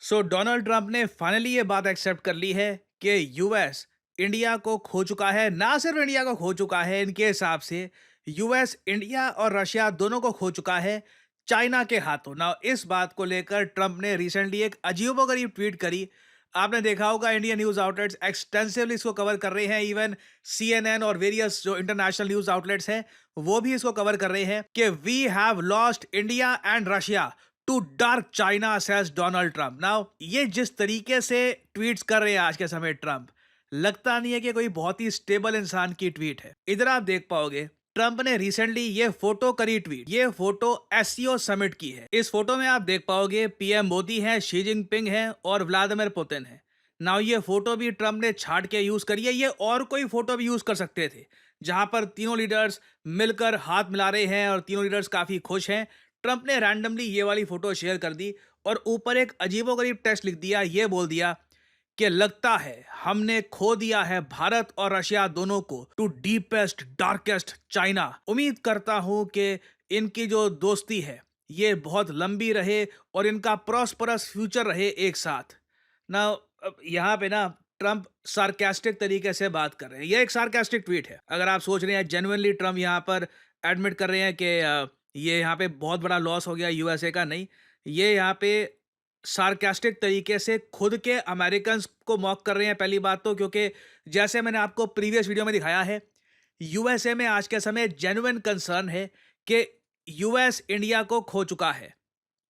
सो Donald Trump ने finally ये बात एक्सेप्ट कर ली है कि यूएस इंडिया को खो चुका है। ना सिर्फ इंडिया को खो चुका है, इनके हिसाब से यूएस इंडिया और रशिया दोनों को खो चुका है चाइना के हाथों। ना इस बात को लेकर ट्रंप ने रिसेंटली एक अजीबोगरीब ट्वीट करी। आपने देखा होगा इंडियन न्यूज आउटलेट्स एक्सटेंसिवली इसको कवर कर रहे हैं। इवन सीएनएन और वेरियस जो इंटरनेशनल न्यूज आउटलेट्स हैं वो भी इसको कवर कर रहे हैं कि we have lost India and Russia to dark China, says Donald Trump. Now ये जिस तरीके से ट्वीट्स कर रहे हैं आज के समय ट्रंप, लगता नहीं है कि कोई बहुत ही स्टेबल इंसान की ट्वीट है। इधर आप देख पाओगे ट्रंप ने रिसेंटली ये फोटो करी ट्वीट। ये फोटो एससीओ समिट की है। इस फोटो में आप देख पाओगे पीएम मोदी है, शी जिनपिंग है और व्लादिमीर पुतिन है। नाउ ये फोटो भी ट्रंप ने छाट के यूज करी है। ये और कोई फोटो भी यूज कर सकते थे जहां पर तीनों लीडर्स मिलकर हाथ मिला रहे हैं और तीनों लीडर्स काफी खुश हैं। ट्रंप ने रैंडमली ये वाली फोटो शेयर कर दी और ऊपर एक अजीबोगरीब टेक्स्ट लिख दिया। ये बोल दिया कि लगता है हमने खो दिया है भारत और रशिया दोनों को टू डीपेस्ट डार्केस्ट चाइना। उम्मीद करता हूं कि इनकी जो दोस्ती है ये बहुत लंबी रहे और इनका प्रॉस्परस फ्यूचर रहे एक साथ ना। यहाँ पे ना ट्रंप सार्केस्टिक तरीके से बात कर रहे हैं। ये एक सार्केस्टिक ट्वीट है। अगर आप सोच रहे हैं जेन्युइनली ट्रंप यहाँ पर एडमिट कर रहे हैं कि ये यहाँ पे बहुत बड़ा लॉस हो गया यूएसए का, नहीं। ये यहाँ पे सार्कास्टिक तरीके से खुद के अमेरिकन्स को मॉक कर रहे हैं। पहली बात तो क्योंकि जैसे मैंने आपको प्रीवियस वीडियो में दिखाया है, यूएसए में आज के समय जेन्युइन कंसर्न है कि यूएस इंडिया को खो चुका है।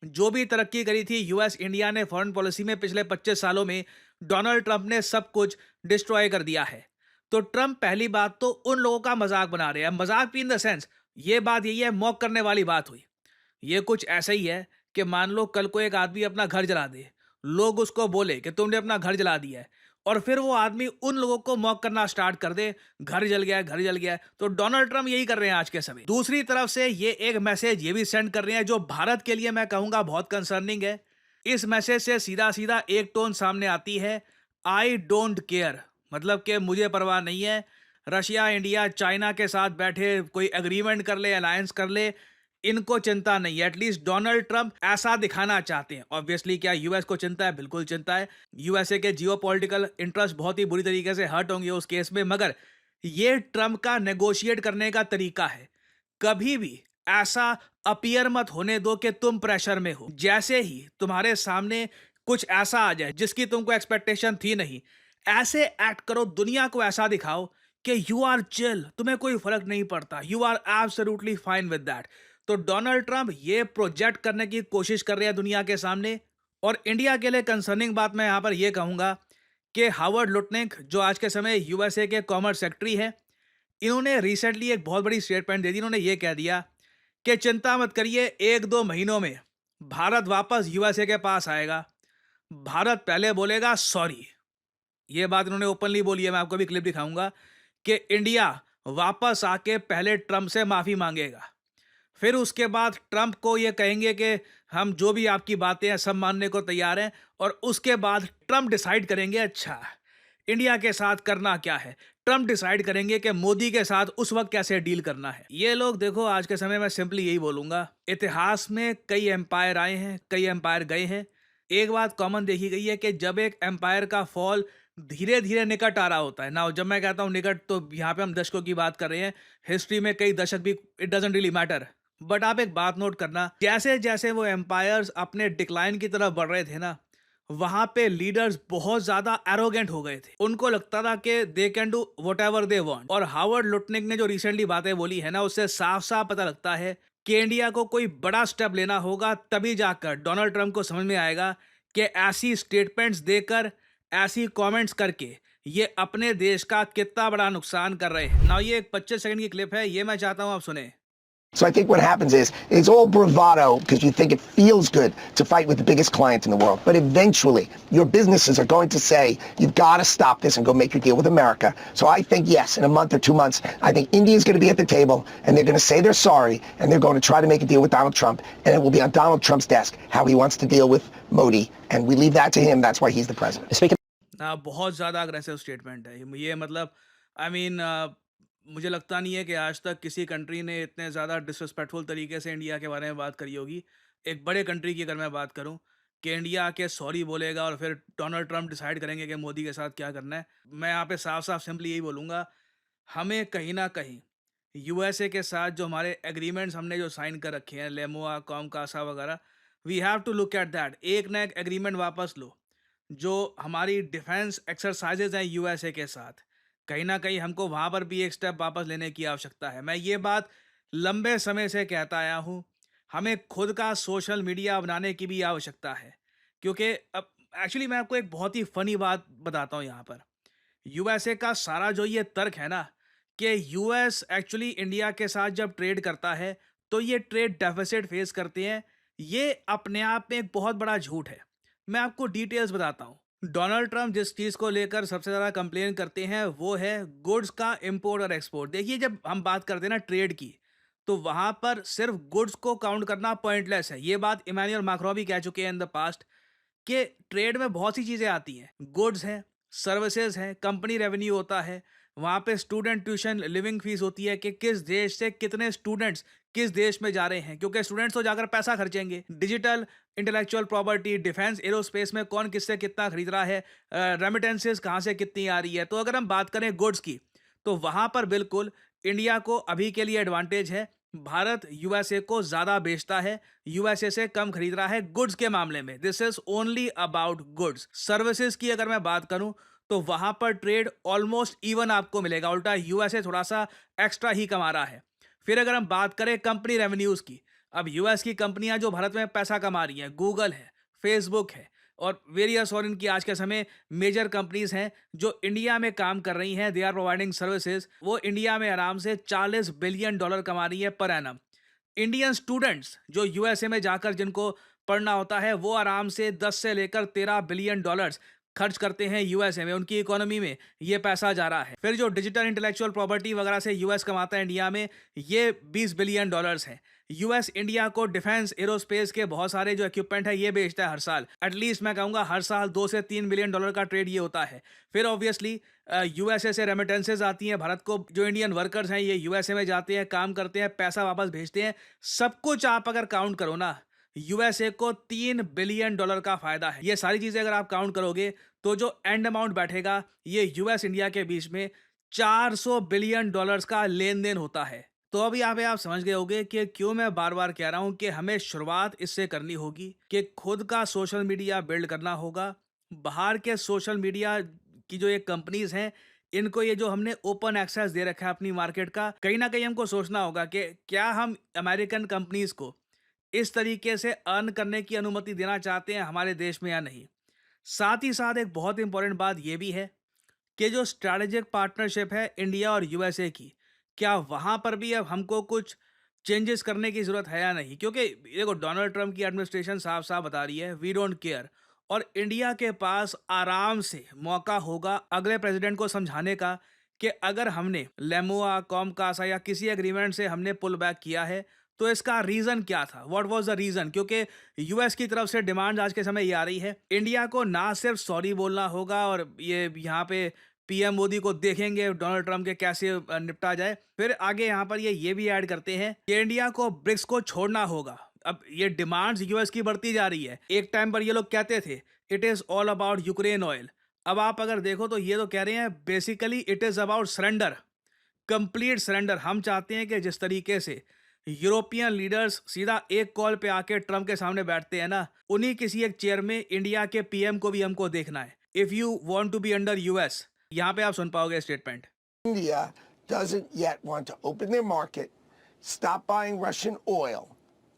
जो भी तरक्की करी थी यूएस इंडिया ने फॉरेन पॉलिसी में पिछले 25 सालों में, डोनाल्ड ट्रंप ने सब कुछ डिस्ट्रॉय कर दिया है। तो ट्रंप पहली बात तो उन लोगों का मजाक बना रहे हैं। मजाक भी इन द सेंस, ये बात यही है, मॉक करने वाली बात हुई। ये कुछ ऐसा ही है कि मान लो कल को एक आदमी अपना घर जला दे, लोग उसको बोले कि तुमने अपना घर जला दिया है, और फिर वो आदमी उन लोगों को मॉक करना स्टार्ट कर दे, घर जल गया है, घर जल गया है। तो डोनाल्ड ट्रंप यही कर रहे हैं आज के समय। दूसरी तरफ से ये एक मैसेज ये भी सेंड कर रहे हैं जो भारत के लिए मैं कहूंगा बहुत कंसर्निंग है। इस मैसेज से सीधा सीधा एक टोन सामने आती है, आई डोंट केयर, मतलब कि मुझे परवाह नहीं है। रशिया इंडिया चाइना के साथ बैठे कोई एग्रीमेंट कर ले, अलायंस कर ले, इनको चिंता नहीं है। एटलीस्ट डोनाल्ड ट्रंप ऐसा दिखाना चाहते हैं। ऑब्वियसली क्या यूएस को चिंता है? बिल्कुल चिंता है। यूएसए के जियोपॉलिटिकल इंटरेस्ट बहुत ही बुरी तरीके से हर्ट होंगे उस केस में, मगर ये ट्रंप का नेगोशिएट करने का तरीका है। कभी भी ऐसा अपीयर मत होने दो कि तुम प्रेशर में हो। जैसे ही तुम्हारे सामने कुछ ऐसा आ जाए जिसकी तुमको एक्सपेक्टेशन थी नहीं, ऐसे एक्ट करो, दुनिया को ऐसा दिखाओ कि यू आर चिल, तुम्हें कोई फर्क नहीं पड़ता, you are absolutely fine with that. तो डोनाल्ड ट्रंप ये प्रोजेक्ट करने की कोशिश कर रहे हैं दुनिया के सामने। और इंडिया के लिए कंसर्निंग बात मैं यहां पर यह कहूंगा कि हावर्ड लुटनिक जो आज के समय यूएसए के कॉमर्स सेक्रेटरी है, इन्होंने रिसेंटली एक बहुत बड़ी स्टेटमेंट दे दी। इन्होंने ये कह दिया कि चिंता मत करिए, एक दो महीनों में भारत वापस यूएसए के पास आएगा। भारत पहले बोलेगा सॉरी। ये बात इन्होंने ओपनली बोली है। मैं आपको भी क्लिप दिखाऊंगा कि इंडिया वापस आके पहले ट्रंप से माफी मांगेगा, फिर उसके बाद ट्रंप को ये कहेंगे कि हम जो भी आपकी बातें हैं सब मानने को तैयार हैं, और उसके बाद ट्रंप डिसाइड करेंगे अच्छा इंडिया के साथ करना क्या है। ट्रंप डिसाइड करेंगे कि मोदी के साथ उस वक्त कैसे डील करना है। ये लोग देखो, आज के समय में सिंपली यही बोलूंगा, इतिहास में कई एम्पायर आए हैं, कई एम्पायर गए हैं। एक बात कॉमन देखी गई है कि जब एक एम्पायर का फॉल धीरे धीरे निकट आ रहा होता है ना, जब मैं कहता हूं निकट तो यहाँ पे हम दशकों की बात कर रहे हैं। हिस्ट्री में कई दशक भी, it doesn't really matter. But आप एक बात नोट करना, जैसे जैसे वो एम्पायर्स अपने डिक्लाइन की तरफ बढ़ रहे थे ना, वहां पे लीडर्स बहुत ज्यादा एरोगेंट हो गए थे। उनको लगता था कि they can do what ever they want. और हावर्ड लुटनिक ने जो रिसेंटली बातें बोली है ना, उससे साफ साफ पता लगता है कि इंडिया को कोई बड़ा स्टेप लेना होगा, तभी जाकर डोनाल्ड ट्रंप को समझ में आएगा कि ऐसी स्टेटमेंट्स देकर, ऐसी कमेंट्स करके ये अपने देश का कितना बड़ा नुकसान कर रहे हैं ना। ये एक 25 सेकंड की क्लिप है, ये मैं चाहता हूं आप सुने। So I think what happens is it's all bravado because you think it feels good to fight with the biggest client in the world. But eventually, your businesses are going to say, you've got to stop this and go make your deal with America. So I think, yes, in a month or 2 months, I think India is going to be at the table and they're going to say they're sorry and they're going to try to make a deal with Donald Trump. And it will be on Donald Trump's desk how he wants to deal with Modi. And we leave that to him. That's why he's the president. Speaking बहुत ज़्यादा aggressive statement है ये। मतलब I mean मुझे लगता नहीं है कि आज तक किसी कंट्री ने इतने ज़्यादा डिसरिस्पेक्टफुल तरीके से इंडिया के बारे में बात करी होगी। एक बड़े कंट्री की अगर मैं बात करूं, कि इंडिया आके सॉरी बोलेगा और फिर डोनाल्ड ट्रंप डिसाइड करेंगे कि मोदी के साथ क्या करना है। मैं यहाँ पे साफ-साफ सिंपली यही बोलूँगा, हमें कहीं न कहीं यूएसए के साथ जो हमारे एग्रीमेंट्स हमने जो साइन कर रखे हैं, लेमुआ, कॉमकासा वगैरह, we have to look at that. एक ना एक एग्रीमेंट वापस लो। जो हमारी डिफेंस एक्सरसाइजेज हैं यूएसए के साथ, कहीं न कहीं हमको वहाँ पर भी एक स्टेप वापस लेने की आवश्यकता है। मैं ये बात लंबे समय से कहता आया हूँ, हमें खुद का सोशल मीडिया बनाने की भी आवश्यकता है। क्योंकि अब एक्चुअली मैं आपको एक बहुत ही फ़नी बात बताता हूँ यहाँ पर। यूएसए का सारा जो ये तर्क है ना, कि यूएस एक्चुअली इंडिया के साथ जब ट्रेड करता है, तो ये ट्रेड डेफ़िसिट फ़ेस करते हैं, ये अपने आप में एक बहुत बड़ा झूठ है। मैं आपको डिटेल्स बताता हूँ। डोनाल्ड ट्रंप जिस चीज़ को लेकर सबसे ज़्यादा कंप्लेन करते हैं, वो है गुड्स का इम्पोर्ट और एक्सपोर्ट। देखिए, जब हम बात करते हैं ना ट्रेड की, तो वहाँ पर सिर्फ़ गुड्स को काउंट करना पॉइंटलेस है। ये बात इमैनुअल मैक्रों भी कह चुके हैं इन द पास्ट, कि ट्रेड में बहुत सी चीज़ें आती हैं। गुड्स हैं, सर्विसेज हैं, कंपनी रेवेन्यू होता है, वहाँ पे स्टूडेंट ट्यूशन लिविंग फीस होती है कि किस देश से कितने स्टूडेंट्स किस देश में जा रहे हैं, क्योंकि स्टूडेंट्स तो जाकर पैसा खर्चेंगे। Digital intellectual property, defence, aerospace में कौन किससे कितना खरीद रहा है, रेमिटेंसेस कहाँ से कितनी आ रही है। तो अगर हम बात करें गुड्स की, तो वहाँ पर बिल्कुल इंडिया को अभी के लिए एडवांटेज है। भारत यूएसए को ज़्यादा बेचता है, यूएसए से कम खरीद रहा है गुड्स के मामले में। This is only about goods. Services की अगर मैं बात करूं, तो वहां पर ट्रेड ऑलमोस्ट इवन आपको मिलेगा, उल्टा यूएसए थोड़ा सा एक्स्ट्रा ही कमा रहा है। फिर अगर हम बात करें कंपनी रेवेन्यूज की, अब यूएस की कंपनियां जो भारत में पैसा कमा रही हैं, गूगल है, फेसबुक है और वेरियस और इनकी आज के समय मेजर कंपनीज हैं जो इंडिया में काम कर रही हैं, दे आर प्रोवाइडिंग सर्विसेज, वो इंडिया में आराम से $40 बिलियन कमा रही है पर एनम। इंडियन स्टूडेंट्स जो यूएसए में जाकर जिनको पढ़ना होता है, वो आराम से 10 से लेकर $13 बिलियन खर्च करते हैं यूएसए में, उनकी इकोनॉमी में ये पैसा जा रहा है। फिर जो डिजिटल इंटेलेक्चुअल प्रॉपर्टी वगैरह से यूएस कमाता है इंडिया में, ये $20 बिलियन है। यूएस इंडिया को डिफेंस एरोस्पेस के बहुत सारे जो इक्विपमेंट है ये बेचता है हर साल। एटलीस्ट मैं कहूँगा हर साल $2 से $3 बिलियन का ट्रेड ये होता है। फिर ऑब्वियसली यूएसए से रेमिटेंसेज आती हैं भारत को, जो इंडियन वर्कर्स हैं ये यूएसए में जाते हैं, काम करते हैं, पैसा वापस भेजते हैं। सब कुछ आप अगर काउंट करो ना, यूएसए को $3 बिलियन का फायदा है। ये सारी चीजें अगर आप काउंट करोगे, तो जो एंड अमाउंट बैठेगा, ये यूएस इंडिया के बीच में $400 बिलियन का लेन देन होता है। तो अब यहाँ पे आप समझ गए होंगे कि क्यों मैं बार बार कह रहा हूँ कि हमें शुरुआत इससे करनी होगी कि खुद का सोशल मीडिया बिल्ड करना होगा। बाहर के सोशल मीडिया की जो ये कंपनीज हैं, इनको ये जो हमने ओपन एक्सेस दे रखा है अपनी मार्केट का, कहीं ना कहीं हमको सोचना होगा कि क्या हम अमेरिकन कंपनीज को इस तरीके से अर्न करने की अनुमति देना चाहते हैं हमारे देश में या नहीं। साथ ही साथ एक बहुत इंपॉर्टेंट बात यह भी है कि जो स्ट्रैटेजिक पार्टनरशिप है इंडिया और यूएसए की, क्या वहाँ पर भी अब हमको कुछ चेंजेस करने की ज़रूरत है या नहीं? क्योंकि देखो, डोनाल्ड ट्रंप की एडमिनिस्ट्रेशन साफ-साफ बता रही है वी डोंट केयर, और इंडिया के पास आराम से मौका होगा अगले प्रेसिडेंट को समझाने का कि अगर हमने लेमुआ, कॉमकासा या किसी एग्रीमेंट से हमने पुल बैक किया है, तो इसका रीज़न क्या था? What was the reason? क्योंकि यूएस की तरफ से डिमांड आज के समय ये आ रही है, इंडिया को ना सिर्फ सॉरी बोलना होगा और ये यहाँ पे पीएम मोदी को देखेंगे डोनाल्ड ट्रंप के कैसे निपटा जाए। फिर आगे यहाँ पर ये भी ऐड करते हैं कि इंडिया को ब्रिक्स को छोड़ना होगा। अब ये डिमांड्स यूएस की बढ़ती जा रही है। एक टाइम पर ये लोग कहते थे it is all about Ukraine oil. अब आप अगर देखो तो ये तो कह रहे हैं basically it is about surrender, complete surrender. हम चाहते हैं कि जिस तरीके से यूरोपियन लीडर्स सीधा एक कॉल पे आके ट्रंप के सामने बैठते हैं ना, उन्हीं किसी एक चेयर में इंडिया के पीएम को भी हमको देखना है। If you want to be under US, यहाँ पे आप सुन पाओगे statement. India doesn't yet want to open their market, stop buying Russian oil,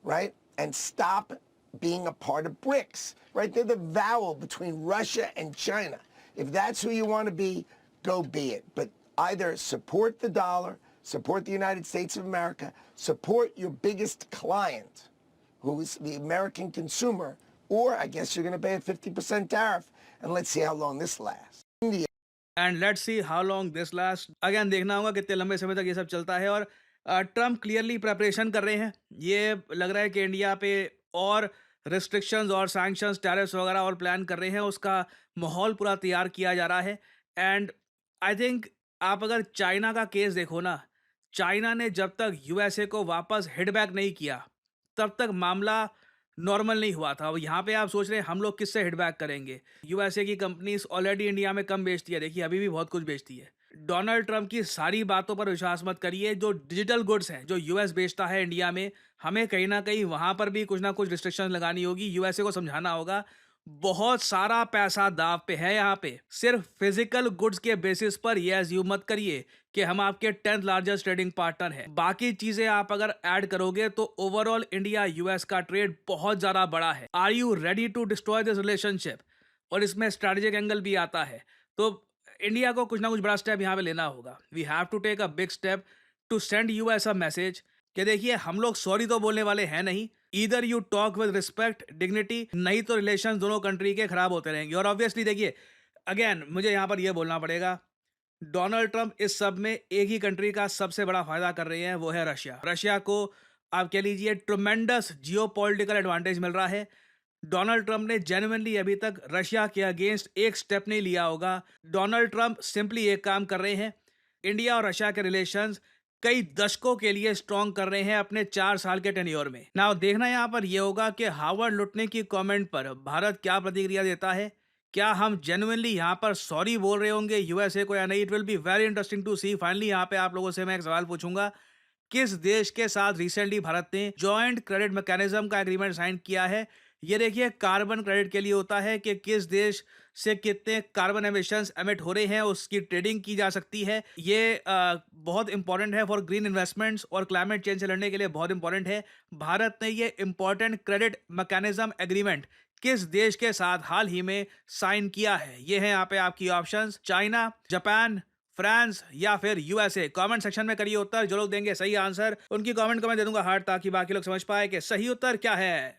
right? And stop being a part of BRICS, right? They're the vowel between Russia and China. If that's who you want to be, go be it. But either support the dollar, support the United States of America, support your biggest client, who is the American consumer, or I guess you're going to pay a 50% tariff, and let's see how long this lasts. India and let's see how long this last. Again देखना होगा कितने लंबे समय तक ये सब चलता है। और ट्रम्प क्लियरली प्रेपरेशन कर रहे हैं। ये लग रहा है कि इंडिया पे और रिस्ट्रिक्शंस और सैंक्शंस, टैरिफ्स वगैरह और प्लान कर रहे हैं। उसका माहौल पूरा तैयार किया जा रहा है। एंड आई थिंक आप अगर चाइना का केस देखो ना, चाइना ने जब तक यूएसए को वापस हिट बैक नहीं किया, तब तक मामला नॉर्मल नहीं हुआ था। अब यहाँ पे आप सोच रहे हैं हम लोग किससे हिट बैक करेंगे? यूएसए की कंपनीज़ ऑलरेडी इंडिया में कम बेचती है, देखिए अभी भी बहुत कुछ बेचती है। डोनाल्ड ट्रंप की सारी बातों पर विश्वास मत करिए, जो डिजिटल गुड्स हैं, जो यूएस बेचता है इंडिया में, हमें कहीं न कहीं वहाँ पर भी कुछ ना कुछ रिस्ट्रिक्शंस लगानी होगी, यूएसए को समझाना होगा। बहुत सारा पैसा दाँव पे है यहाँ पे। सिर्फ़ फिज़िकल गुड्स के बेसिस पर ये अज़्यूम मत करिए कि हम आपके 10th लार्जेस्ट ट्रेडिंग पार्टनर हैं। बाकी चीज़ें आप अगर ऐड करोगे तो ओवरऑल इंडिया यूएस का ट्रेड बहुत ज़्यादा बड़ा है। Are you ready to destroy this relationship? और इसमें स्ट्रैटेजिक एंगल भी आता है। तो इंडिया को कुछ ना कुछ बड़ा स्टेप यहाँ पे लेना होगा। We have to take a big step to send US a message कि देखिए हम लोग सॉरी तो बोलने वाले हैं नहीं। Either you talk with respect, dignity, नहीं तो रिलेशंस दोनों कंट्री के खराब होते रहेंगे। और ऑब्वियसली देखिए, अगेन मुझे यहाँ पर ये बोलना पड़ेगा, डोनाल्ड ट्रंप इस सब में एक ही कंट्री का सबसे बड़ा फायदा कर रहे हैं, वो है रशिया। रशिया को आप कह लीजिए ट्रमेंडस जियोपॉलिटिकल एडवांटेज मिल रहा है। डोनाल्ड ट्रंप ने जेन्युइनली अभी तक रशिया के अगेंस्ट एक स्टेप नहीं लिया होगा। डोनाल्ड ट्रंप सिंपली एक काम कर रहे हैं, इंडिया और रशिया के रिलेशंस कई दशकों के लिए स्ट्रॉन्ग कर रहे हैं अपने 4 साल के टेन्योर में। नाउ देखना यहाँ पर यह होगा कि हार्वर्ड लुटने की कमेंट पर भारत क्या प्रतिक्रिया देता है। क्या हम जेन्युइनली यहाँ पर सॉरी बोल रहे होंगे यूएसए को या नहीं? It will be very interesting to see. Finally यहाँ पे आप लोगों से मैं एक सवाल पूछूंगा, किस देश के साथ रिसेंटली भारत ने जॉइंट क्रेडिट मैकेनिज्म का एग्रीमेंट साइन किया है? ये देखिए कार्बन क्रेडिट के लिए होता है कि किस देश से कितने कार्बन एमिशंस एमिट हो रहे हैं, उसकी ट्रेडिंग की जा सकती है। ये बहुत इंपॉर्टेंट है फॉर ग्रीन इन्वेस्टमेंट्स और क्लाइमेट चेंज से लड़ने के लिए बहुत इंपॉर्टेंट है। भारत ने ये इंपॉर्टेंट क्रेडिट मैकेनिज्म एग्रीमेंट किस देश के साथ हाल ही में साइन किया है? ये है यहाँ पे आपकी ऑप्शंस, चाइना, जापान, फ्रांस या फिर यूएसए। कमेंट सेक्शन में करिए उत्तर। जो लोग देंगे सही आंसर उनकी कमेंट को मैं दे दूंगा हार्ट, ताकि बाकी लोग समझ पाए कि सही उत्तर क्या है।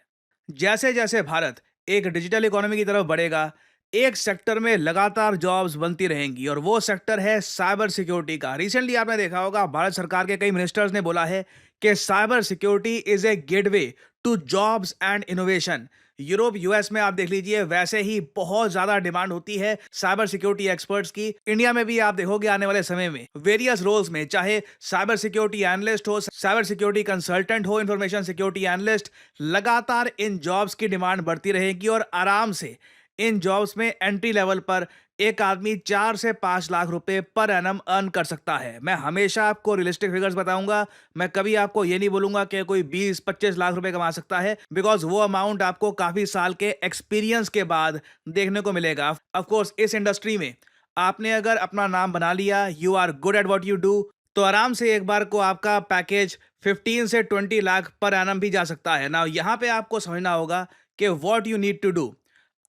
जैसे जैसे भारत एक डिजिटल इकोनॉमी की तरफ बढ़ेगा, एक सेक्टर में लगातार जॉब्स बनती रहेंगी और वो सेक्टर है साइबर सिक्योरिटी का। रिसेंटली आपने देखा होगा भारत सरकार के कई मिनिस्टर्स ने बोला है कि cyber security is a gateway to jobs and innovation. Europe US में आप देख लीजिए वैसे ही बहुत ज्यादा डिमांड होती है साइबर सिक्योरिटी एक्सपर्ट्स की। इंडिया में भी आप देखोगे आने वाले समय में वेरियस रोल्स में, चाहे साइबर सिक्योरिटी एनालिस्ट हो, साइबर सिक्योरिटी कंसल्टेंट हो, इंफॉर्मेशन सिक्योरिटी एनालिस्ट, लगातार इन जॉब्स की डिमांड बढ़ती रहेगी और आराम से इन जॉब्स में एंट्री लेवल पर एक आदमी 4 से 5 लाख रुपए पर एनम अर्न कर सकता है। मैं हमेशा आपको रियलिस्टिक फिगर्स बताऊंगा, मैं कभी आपको ये नहीं बोलूंगा कि कोई 20-25 लाख रुपए कमा सकता है, बिकॉज वो अमाउंट आपको काफी साल के एक्सपीरियंस के बाद देखने को मिलेगा। ऑफ कोर्स इस इंडस्ट्री में आपने अगर अपना नाम बना लिया, you are good at what you do, तो आराम से एक बार को आपका पैकेज 15 से 20 लाख पर एनम भी जा सकता है ना। यहाँ पे आपको समझना होगा कि what you need to do.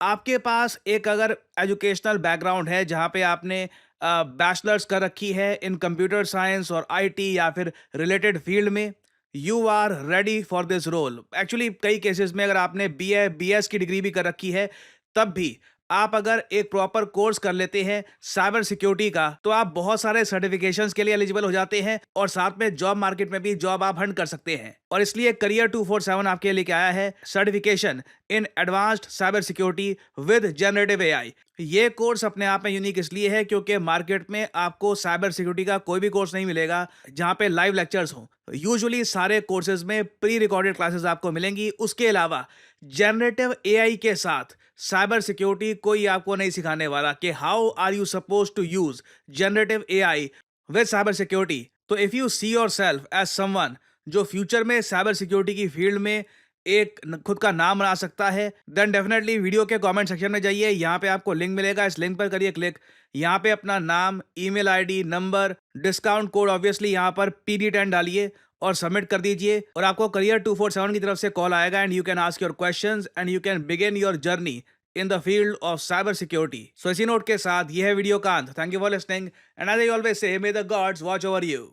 आपके पास एक अगर एजुकेशनल बैकग्राउंड है जहाँ पे आपने बैचलर्स कर रखी है इन कंप्यूटर साइंस और आईटी या फिर रिलेटेड फील्ड में, you are ready for this role. Actually कई केसेस में अगर आपने बीए बीएस की डिग्री भी कर रखी है, तब भी आप अगर एक प्रॉपर कोर्स कर लेते हैं साइबर सिक्योरिटी का, तो आप बहुत सारे सर्टिफिकेशंस के लिए एलिजिबल हो जाते हैं और साथ में जॉब मार्केट में भी जॉब आप हंट कर सकते हैं। और इसलिए करियर 247 आपके लेके आया है certification in advanced cyber security with generative AI. ये कोर्स अपने आप में यूनिक इसलिए है क्योंकि मार्केट में आपको साइबर सिक्योरिटी का कोई भी कोर्स नहीं मिलेगा जहां पे लाइव लेक्चर्स हो। यूजुअली सारे कोर्सेज में प्री रिकॉर्डेड क्लासेस आपको मिलेंगी। उसके अलावा जनरेटिव एआई के साथ साइबर सिक्योरिटी कोई आपको नहीं सिखाने वाला कि how are you suppose to use generative AI with cyber security. तो if you see yourself as someone जो फ्यूचर में साइबर सिक्योरिटी की फील्ड में एक खुद का नाम बना सकता है, देन डेफिनेटली वीडियो के कमेंट सेक्शन में जाइए, यहाँ पे आपको लिंक मिलेगा, इस लिंक पर करिए क्लिक। यहाँ पे अपना नाम, email ID, number, discount code obviously यहाँ पर PD10 डालिए और सबमिट कर दीजिए और आपको करियर 247 की तरफ से कॉल आएगा and you can ask your questions and you can begin your journey in the field of cyber security. So इसी नोट के साथ ये है वीडियो का अंत। Thank you for listening and as I always say, may the gods watch over you.